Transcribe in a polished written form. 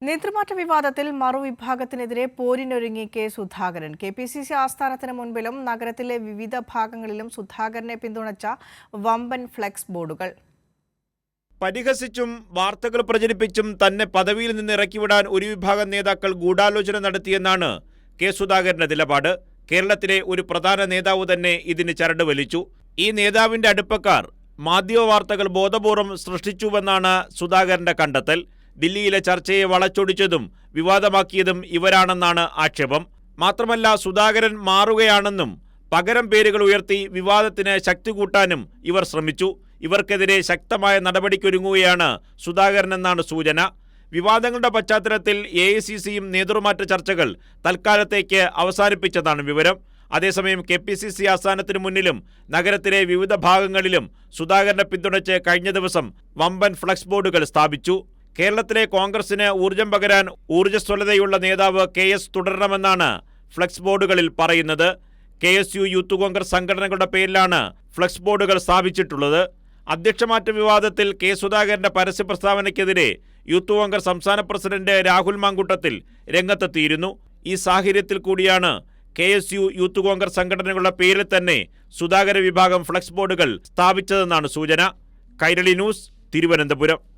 നേതൃമാറ്റ വിവാദത്തിൽ മറുവിഭാഗത്തിനെതിരെ പോരിനൊരുങ്ങി K Sudhakaran. KPCC ആസ്ഥാനത്തിന് മുൻപിലും നഗരത്തിലെ വിവിധ ഭാഗങ്ങളിലും സുധാകരനെ പിന്തുണച്ച വമ്പൻ ഫ്ലെക്സ് ബോർഡുകൾ. പരിഹസിച്ചും വാർത്തകൾ പ്രചരിപ്പിച്ചും തന്നെ പദവിയിൽ നിന്ന് ഇറക്കിവിടാൻ ഒരു വിഭാഗം നേതാക്കൾ ഗൂഢാലോചന നടത്തിയെന്നാണ് കെ സുധാകരന്റെ നിലപാട്. കേരളത്തിലെ ഒരു പ്രധാന നേതാവ് തന്നെ ഇതിന് ചരട് വലിച്ചു. ഈ നേതാവിന്റെ അടുപ്പക്കാർ മാധ്യമവാർത്തകൾ ബോധപൂർവം സൃഷ്ടിച്ചുവെന്നാണ് സുധാകരന്റെ കണ്ടെത്തൽ. ദില്ലിയിലെ ചർച്ചയെ വളച്ചൊടിച്ചതും വിവാദമാക്കിയതും ഇവരാണെന്നാണ് ആക്ഷേപം. മാത്രമല്ല, സുധാകരൻ മാറുകയാണെന്നും പകരം പേരുകൾ ഉയർത്തി വിവാദത്തിന് ശക്തി കൂട്ടാനും ഇവർ ശ്രമിച്ചു. ഇവർക്കെതിരെ ശക്തമായ നടപടിക്കൊരുങ്ങുകയാണ് സുധാകരനെന്നാണ് സൂചന. വിവാദങ്ങളുടെ പശ്ചാത്തലത്തിൽ AICCയും നേതൃമാറ്റ ചർച്ചകൾ തൽക്കാലത്തേക്ക് അവസാനിപ്പിച്ചതാണ് വിവരം. അതേസമയം കെപിസിസി ആസ്ഥാനത്തിന് മുന്നിലും നഗരത്തിലെ വിവിധ ഭാഗങ്ങളിലും സുധാകരനെ പിന്തുണച്ച് കഴിഞ്ഞ ദിവസം വമ്പൻ ഫ്ലക്സ് ബോർഡുകൾ സ്ഥാപിച്ചു. കേരളത്തിലെ കോൺഗ്രസിന് ഊർജം പകരാൻ ഊർജ്ജസ്വലതയുള്ള നേതാവ് KS തുടരണമെന്നാണ് ഫ്ലക്സ് ബോർഡുകളിൽ പറയുന്നത്. KSU യൂത്ത് കോൺഗ്രസ് സംഘടനകളുടെ പേരിലാണ് ഫ്ലക്സ് ബോർഡുകൾ സ്ഥാപിച്ചിട്ടുള്ളത്. അധ്യക്ഷമാറ്റ വിവാദത്തിൽ കെ സുധാകരന്റെ പരസ്യ പ്രസ്താവനയ്ക്കെതിരെ യൂത്ത് കോൺഗ്രസ് സംസ്ഥാന പ്രസിഡന്റ് രാഹുൽ മാങ്കൂട്ടത്തിൽ രംഗത്തെത്തിയിരുന്നു. ഈ സാഹചര്യത്തിൽ കൂടിയാണ് KSU യൂത്ത് കോൺഗ്രസ് സംഘടനകളുടെ പേരിൽ തന്നെ സുധാകര വിഭാഗം ഫ്ലക്സ് ബോർഡുകൾ സ്ഥാപിച്ചതെന്നാണ് സൂചന. കൈരളി ന്യൂസ്, തിരുവനന്തപുരം.